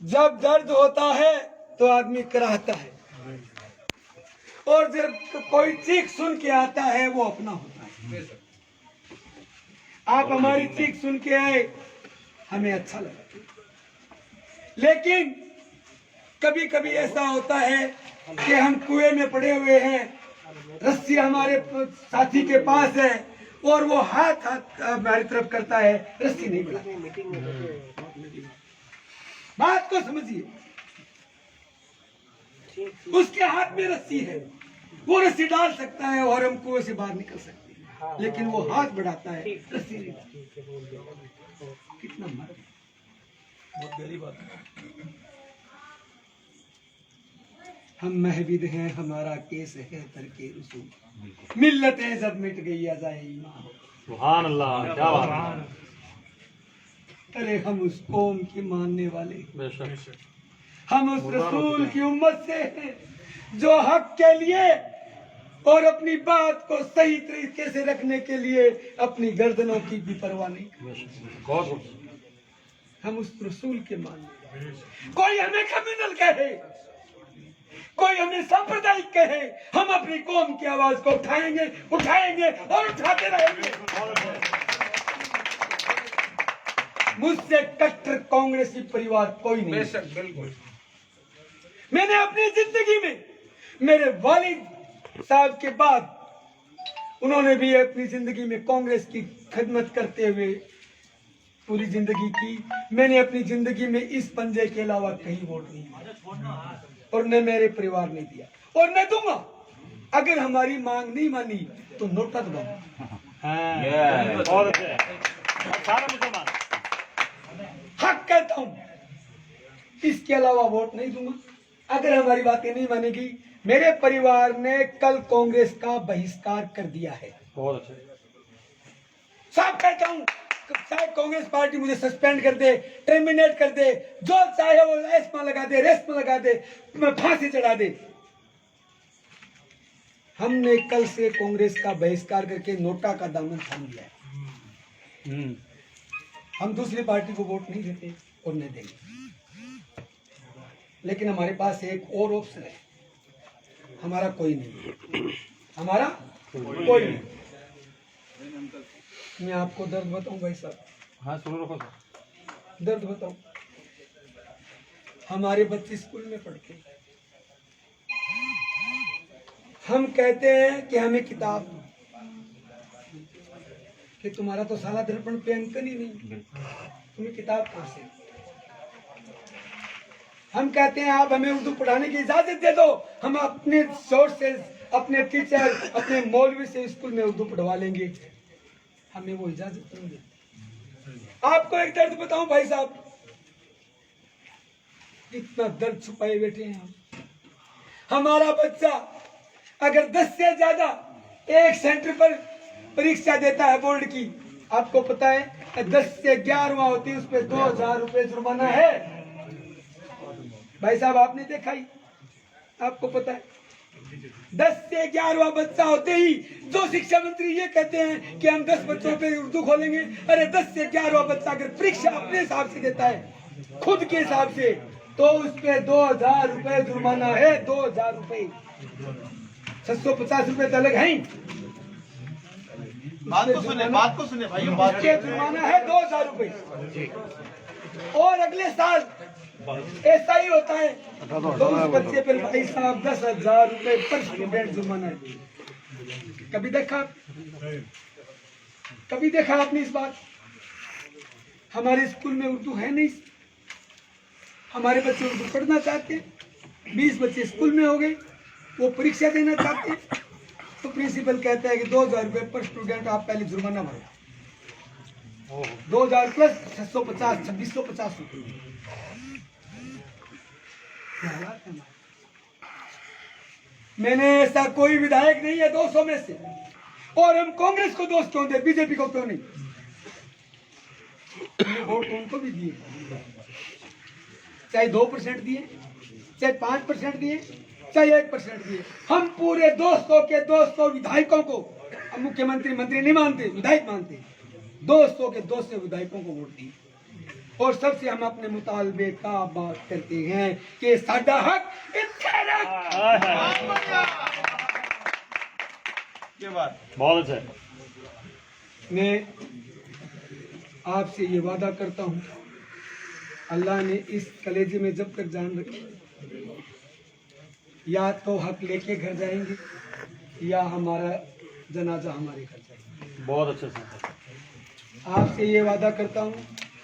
जब दर्द होता है तो आदमी कराहता है, और जब कोई चीख सुन के आता है वो अपना होता है। आप हमारी चीख सुन के आए, हमें अच्छा लगा, लेकिन कभी कभी ऐसा होता है कि हम कुएं में पड़े हुए हैं, रस्सी हमारे साथी के पास है और वो हाथ हमारी तरफ करता है, रस्सी नहीं बढ़ाता। बात को समझिए, उसके हाथ में रस्सी है, वो रस्सी डाल सकता है और हम कुएं से बाहर निकल सकते हैं, लेकिन वो हाथ बढ़ाता है, रस्सी नहीं डालता। कितना मर्द, बहुत गहरी बात है। हम महविद हैं, हमारा केस है तरके रसूल, मिल्लतें जब मिट गई अज़ाए ईमान। सुभान अल्लाह, क्या बात है। अरे हम उस कौम के मानने वाले, बेशक हम उस रसूल की उम्मत से हैं जो हक के लिए और अपनी बात को सही तरीके से रखने के लिए अपनी गर्दनों की भी परवाह नहीं करते। हम उस रसूल के मानने वाले। कोई हमें कम्युनल कहे, कोई हमें सांप्रदायिक कहे, हम अपनी कौम की आवाज को उठाएंगे उठाएंगे और उठाते रहेंगे। मुझसे कट्टर कांग्रेसी परिवार कोई नहीं। बेशक, बिल्कुल। मैंने अपनी जिंदगी में मेरे वालिद साहब के बाद उन्होंने भी अपनी जिंदगी में कांग्रेस की खिदमत करते हुए पूरी जिंदगी की। मैंने अपनी जिंदगी में इस पंजे के अलावा कहीं वोट नहीं दिया और न मेरे परिवार ने दिया और न दूंगा। अगर हमारी मांग नहीं मानी तो नोटा दबाऊंगा। हक कहता हूं, इसके अलावा वोट नहीं दूंगा। अगर हमारी बातें नहीं मानेगी, मेरे परिवार ने कल कांग्रेस का बहिष्कार कर दिया है। बहुत अच्छे। साफ कहता हूं, चाहे कांग्रेस पार्टी मुझे सस्पेंड कर दे, टर्मिनेट कर दे, जो चाहे वो एस्मा लगा दे, रेस्मा लगा दे, फांसी चढ़ा दे, हमने कल से कांग्रेस का बहिष्कार करके नोटा का दामन थाम लिया है। हम दूसरी पार्टी को वोट नहीं देते और नहीं देंगे, लेकिन हमारे पास एक और ऑप्शन है। हमारा कोई नहीं, हमारा कोई नहीं। मैं आपको दर्द बताऊं भाई साहब। हाँ, सुनो रखो सर। दर्द बताऊं, हमारे बच्चे स्कूल में पढ़ते, हम कहते हैं कि हमें किताब, कि तुम्हारा तो साला दर्पण पे अंकन ही नहीं, तुम्हें किताब कहां से। हम कहते हैं आप हमें उर्दू पढ़ाने की इजाजत दे दो, हम अपने सोर्सेज, अपने टीचर, अपने मौलवी से स्कूल में उर्दू पढ़वा लेंगे। हमें वो इजाजत नहीं देते। आपको एक दर्द बताऊं भाई साहब, इतना दर्द छुपाए बैठे हैं हम। हमारा बच्चा अगर 10 से ज्यादा एक सेंटर पर परीक्षा देता है बोर्ड की, आपको पता है 10 से 11वां होती है, उस पर 2000 रुपए जुर्माना है। भाई साहब आपने देखा ही, आपको पता है 10 से 11वां बच्चा होते ही जो शिक्षा मंत्री ये कहते हैं कि हम 10 बच्चों पे उर्दू खोलेंगे। अरे 10 से 11वां बच्चा अगर परीक्षा अपने हिसाब से देता है, खुद के हिसाब से, तो उस पे 2000 रुपए जुर्माना है। 2000 रुपए, 650 रुपए तो अलग है। बात को सुने भाई, जुर्माना है 2000 रुपए। और अगले साल ऐसा ही होता है तो उस बच्चे पर भाई साहब 10,000 रुपए पर स्टूडेंट जुर्माना है। कभी देखा आपने इस बात? हमारे स्कूल में उर्दू है नहीं, हमारे बच्चे उर्दू पढ़ना चाहते हैं। 20 बच्चे स्कूल में हो गए, वो परीक्षा देना चाहते हैं, तो प्रिंसिपल कहता है कि 2000 रुपए पर स्टूडेंट आप पहले जुर्माना भरो। 2000 प्लस 650, 2650 रुपये। मैंने ऐसा कोई विधायक नहीं है 200 में से, और हम कांग्रेस को दोष क्यों दे, बीजेपी को क्यों नहीं? वोट उनको भी दिए, चाहे 2% दिए, चाहे 5% दिए, चाहे 1% दिए। हम पूरे 200 विधायकों को, हम मुख्यमंत्री मंत्री नहीं मानते, विधायक मानते, 200 विधायकों को वोट दिए। और सबसे हम अपने मुतालबे का बात करते हैं कि साडा हक इत्थे रख। ये बात बहुत अच्छा है। मैं आपसे ये वादा करता हूँ, अल्लाह ने इस कलेजे में जब तक जान रखी, या तो हक लेके घर जाएंगे या हमारा जनाजा हमारे घर जाएगा। बहुत अच्छा सर। आपसे ये वादा करता हूँ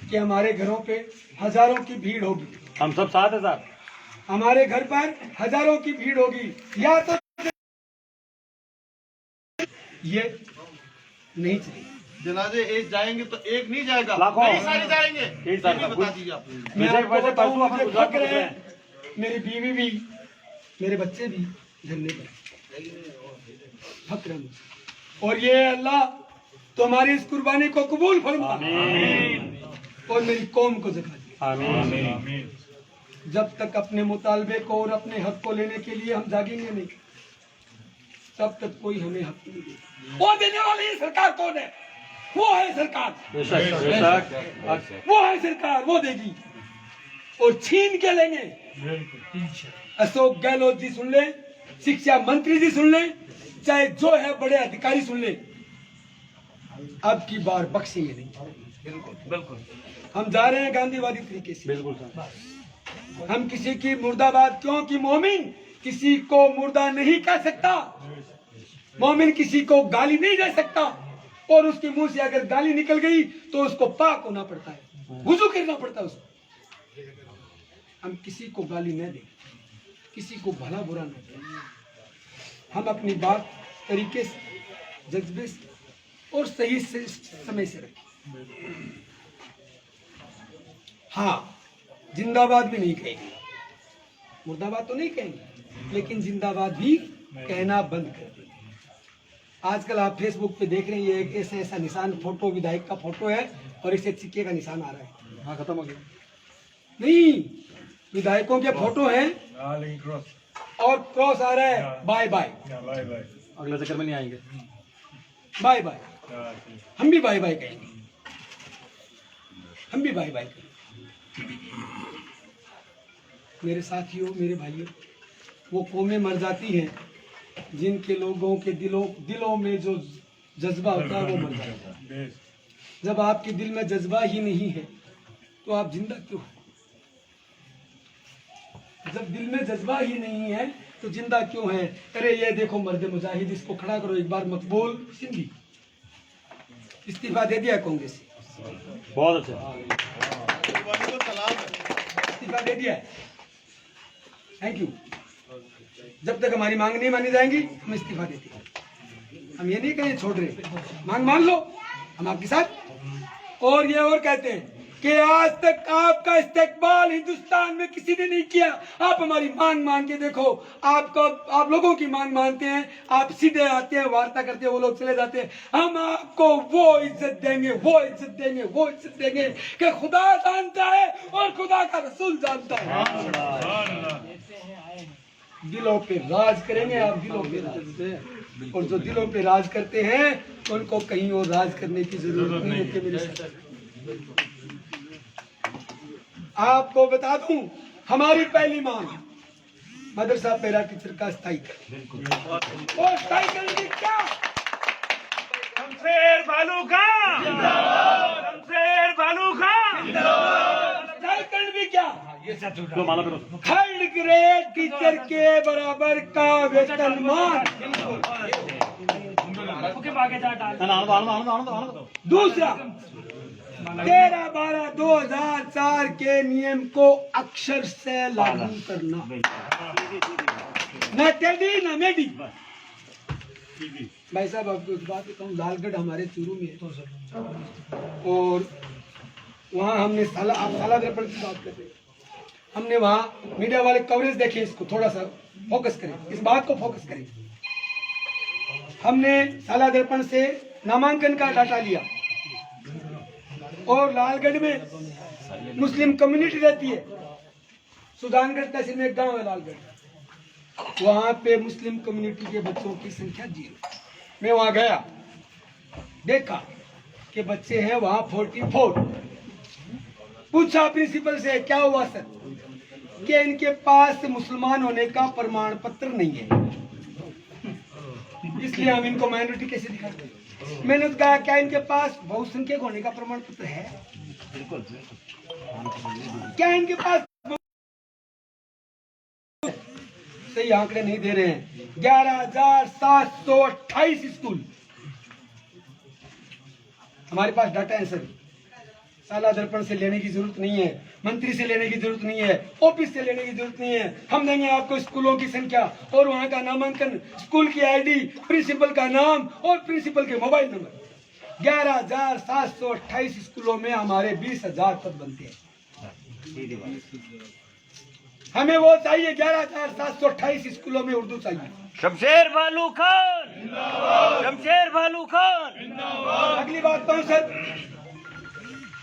कि हमारे घरों पे हजारों की भीड़ होगी, हम सब साथ हैं साहब। हमारे घर पर हजारों की भीड़ होगी, या तो ये नहीं चलेगी। जनाजे एक जाएंगे तो एक नहीं जाएगा, लाखों। कई सारे जाएंगे। एक साथ ये भी बता दीजिए आप। मैं वैसे- आपको वैसे बताऊं, परसों अपन मुझे गुजरात फक्र में है, मेरी बीवी भी, मेरे बच्चे भी झंडे पर फक्र है मुझे। और ये अल्लाह तुम्हारी इस कुर्बानी को कबूल फरमा और मेरी कौम को जगा दे। आमीन। जब तक अपने मुतालबे को और अपने हक को लेने के लिए हम जागेंगे नहीं, तब तक कोई हमें हक नहीं देगा। वो देने वाली ये सरकार कौन है? वो है सरकार, बेशक बेशक। वो है सरकार, वो देगी और छीन के लेंगे। अशोक गहलोत जी सुन ले, शिक्षा मंत्री जी सुन ले, चाहे जो है बड़े अधिकारी सुन ले, अब की बार बख्शेंगे नहीं। बिल्कुल हम जा रहे हैं गांधीवादी तरीके से। बिल्कुल सर। हम किसी की मुर्दाबाद, क्योंकि मोमिन किसी को मुर्दा नहीं कह सकता, मोमिन किसी को गाली नहीं दे सकता, और उसके मुंह से अगर गाली निकल गई तो उसको पाक होना पड़ता है, वुजू करना पड़ता है उसको। हम किसी को गाली न दें, किसी को भला बुरा न दें, हम अपनी बात तरीके से, जज्बे से और सही से समय से रखें। हाँ, जिंदाबाद भी नहीं कहेंगे, मुर्दाबाद तो नहीं कहेंगे, लेकिन जिंदाबाद भी कहना बंद कर देंगे। आजकल आप फेसबुक पे देख रहे हैं, ये एक ऐसा निशान, फोटो विधायक का फोटो है और इसे सिक्के का निशान आ रहा है। हाँ, खत्म हो गया। नहीं, विधायकों के फोटो हैं और क्रॉस आ रहा है, बाय बाय अगले चक्कर में नहीं आएंगे। Bye bye. हम भी बाय बाय कहेंगे, हम भी बाय बाय कहेंगे। मेरे साथियों, मेरे भाइयों, वो कौमें मर जाती हैं जिनके लोगों के दिलों में जो जज्बा होता है वो मर जाता है। जब आपके दिल में जज्बा ही नहीं है तो आप जिंदा क्यों? जब दिल में जज्बा ही नहीं है तो जिंदा क्यों है? अरे ये देखो मर्द मुजाहिद, इसको खड़ा करो एक बार, मकबूल सिंधी इस्तीफा दे दिया कांग्रेस से। बहुत अच्छा। कुर्बानी को सलाम है। इस्तीफा दे दिया है, थैंक यू। जब तक हमारी मांग नहीं मानी जाएंगी हम इस्तीफा देते हैं। हम ये नहीं कहें छोड़ रहे, मांग मान लो, हम आपके साथ। और ये और कहते हैं कि आज तक आपका इस्तेकबाल हिंदुस्तान में किसी ने नहीं किया। आप हमारी मांग मान के देखो, आप लोगों की मांग मानते हैं, आप सीधे आते हैं, वार्ता करते हैं, वो लोग चले जाते हैं। हम आपको वो इज्जत देंगे, वो इज्जत देंगे, वो इज्जत देंगे कि खुदा जानता है और खुदा का रसूल जानता है। दिलों पे राज करेंगे आप, दिलों पे राज। और जो दिलों पे राज करते हैं उनको कहीं और राज करने की जरूरत नहीं होती। मेरे साथ आपको बता दूं, हमारी पहली मांग मदरसा पैरा टीचर का स्थायीकरण। और स्थायीकरण की क्या? शमशेर बालू खां जिंदाबाद, शमशेर बालू खां जिंदाबाद। स्थायीकरण भी क्या? तो माला करो। थर्ड ग्रेड टीचर के बराबर का वेतनमान। दूसरा, 13/12/2004 के नियम को अक्षर से लागू करना, न टेडी न मेडी। भाई साहब आपको एक बात बताऊं, लालगढ़ हमारे चूरू में है और वहाँ हमने आप साला दर्पण की बात कर रहे हैं, हमने वहाँ मीडिया वाले कवरेज देखे, इसको थोड़ा सा फोकस करें, इस बात को फोकस करें। हमने साला दर्पण से नामांकन का डाटा लिया और लालगढ़ में मुस्लिम कम्युनिटी रहती है। सुजानगढ़ तहसील में एक गांव है लालगढ़, वहां पे मुस्लिम कम्युनिटी के बच्चों की संख्या 0। मैं वहां गया, देखा कि बच्चे हैं वहां 44, पूछा प्रिंसिपल से क्या हुआ सर, कि इनके पास मुसलमान होने का प्रमाण पत्र नहीं है, इसलिए हम इनको माइनॉरिटी कैसे दिखाते। मैंने तो कहा क्या इनके पास बहुसंख्यक होने का प्रमाण पत्र है? क्या इनके पास सही आंकड़े नहीं दे रहे हैं। 11,728 स्कूल हमारे पास डाटा है सर। साला दर्पण से लेने की जरूरत नहीं है, मंत्री से लेने की जरूरत नहीं है, ऑफिस से लेने की जरूरत नहीं है। हम देंगे आपको स्कूलों की संख्या और वहां का नामांकन, स्कूल की आईडी, प्रिंसिपल का नाम और प्रिंसिपल के मोबाइल नंबर। 11,728 स्कूलों में हमारे 20,000 पद बनते हैं। हमें वो चाहिए 11,728 स्कूलों में उर्दू चाहिए। शमशेर भालू खान, शमशेर भालू खान। अगली बात कहूं सर,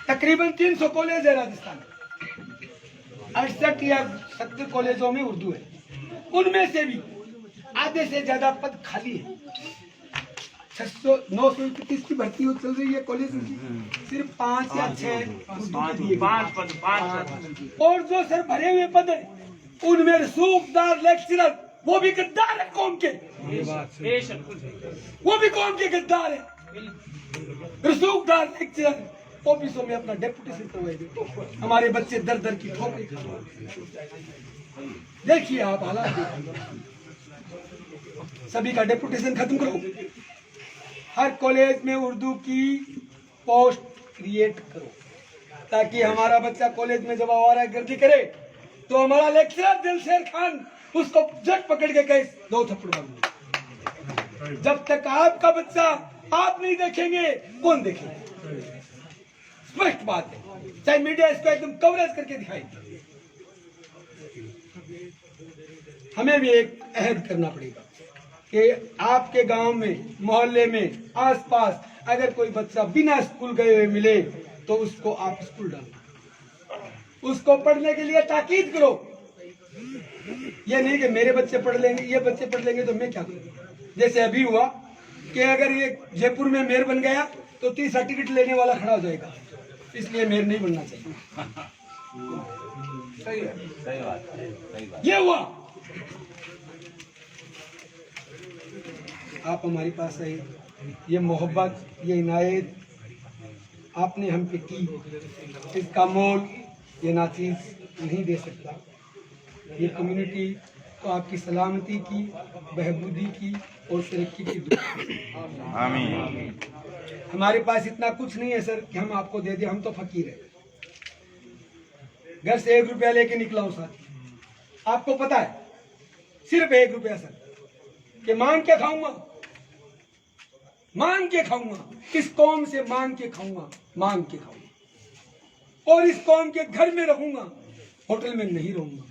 तकरीबन 300 कॉलेज है राजस्थान में, 68 या 70 कॉलेजों में उर्दू है। उनमें से भी आधे से ज्यादा पद खाली है। 931 की भर्ती चल रही है कॉलेज में, सिर्फ 5 या 6 पांच पद। और जो सर भरे हुए पद है उनमें रसूखदार लेक्चरर, वो भी गद्दार है कौम के, वो भी कौम के गद्दार है। रसूखदार लेक्चरर ऑफिसों में अपना डेपुटेशन करवाएंगे, हमारे बच्चे दर दर की ठोकरें खा रहे हैं। देखिए आप हालात देखिए। सभी का डेपुटेशन खत्म करो, हर कॉलेज में उर्दू की पोस्ट क्रिएट करो, ताकि हमारा बच्चा कॉलेज में जब आवारागर्दी करे तो हमारा लेक्चरर दिलशेर खान उसको जट पकड़ के कहे 2 थप्पड़ मारूंगा। जब तक आपका बच्चा आप नहीं देखेंगे कौन देखेगा? स्पष्ट बात है, चाहे मीडिया इसको एकदम कवरेज करके दिखाए। हमें भी एक अहद करना पड़ेगा कि आपके गांव में, मोहल्ले में, आसपास अगर कोई बच्चा बिना स्कूल गए हुए मिले तो उसको आप स्कूल डालो, उसको पढ़ने के लिए ताकीद करो। ये नहीं कि मेरे बच्चे पढ़ लेंगे, ये बच्चे पढ़ लेंगे तो मैं क्या करूं। जैसे अभी हुआ कि अगर ये जयपुर में मेयर बन गया तो 30 सर्टिफिकेट लेने वाला खड़ा हो जाएगा, इसलिए मेयर नहीं बनना चाहिए। सही बात, ये हुआ। आप हमारे पास आए, ये मोहब्बत, ये इनायत आपने हम पे की, इसका मोल ये नाचीज नहीं दे सकता। ये कम्युनिटी तो आपकी सलामती की, बहबूदी की और तरक्की की दुआ। आमीन। हमारे पास इतना कुछ नहीं है सर कि हम आपको दे दें, हम तो फकीर हैं। घर से 1 रुपया लेके निकला हूं साथी, आपको पता है, सिर्फ 1 रुपया सर, कि मांग के खाऊंगा, मांग के खाऊंगा, इस कौम से मांग के खाऊंगा, मांग के खाऊंगा, और इस कौम के घर में रहूंगा, होटल में नहीं रहूंगा।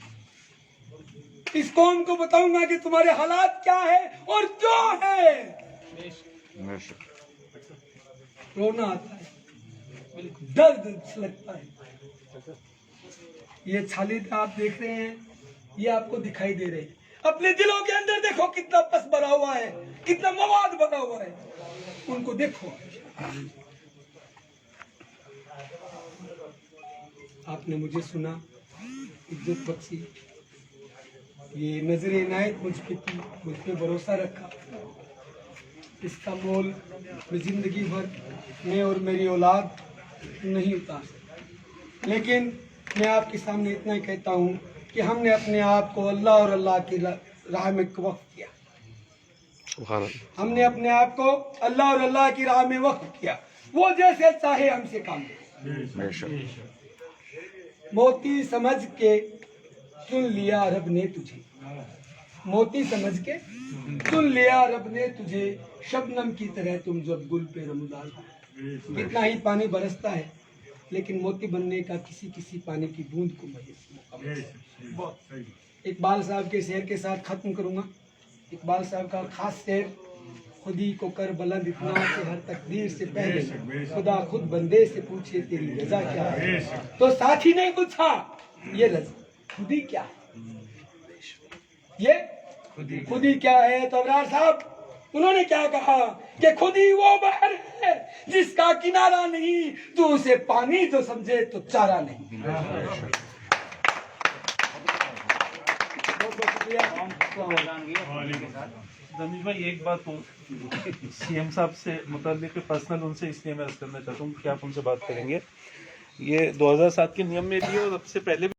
इस कौम को बताऊंगा कि तुम्हारे हालात क्या है और क्यों है। रोना आता है, दर्द लगता है। ये छालित आप देख रहे हैं, ये आपको दिखाई दे रहे हैं। अपने दिलों के अंदर देखो कितना पस भरा हुआ है, कितना मवाद भरा हुआ है, उनको देखो। आपने मुझे सुना, इज्जत बख्शी, ये नजरे इनायत मुझ पे की, मुझ पे भरोसा रखा। इसका मोल मैं जिंदगी भर मैं और मेरी औलाद नहीं उतार सकता। लेकिन मैं आपके सामने इतना ही कहता हूँ कि हमने अपने आप को अल्लाह और अल्लाह की राह में वक्फ किया। हमने अपने आप को अल्लाह और अल्लाह की राह में वक्फ किया। वो जैसे चाहे हमसे काम ले। मोती समझ के सुन लिया रब ने तुझे, मोती समझ के सुन लिया रब ने तुझे, शबनम की तरह तुम जब गुल पे रमदान। कितना ही पानी बरसता है लेकिन मोती बनने का किसी किसी पानी की बूंद को मौका। इकबाल साहब के शेर के साथ खत्म करूंगा। इकबाल साहब का खास शेर, खुदी को कर बुलंद इतना कि हर तकदीर से पहले खुदा खुद बंदे से पूछे तेरी रजा क्या है। तो साथी ने पूछा ये रजा खुदी क्या है, ये खुदी क्या है। तो अबरार साहब उन्होंने क्या कहा कि खुद ही वो बहर है जिसका किनारा नहीं, तू उसे पानी जो समझे तो चारा नहीं। बहुत बहुत शुक्रिया। रमेश भाई, एक बात हो, सीएम साहब से मुताबिक पर्सनल उनसे इसलिए मैं अर्ज करना चाहता हूँ कि आप उनसे बात करेंगे। ये 2007 के नियम में भी और सबसे पहले भी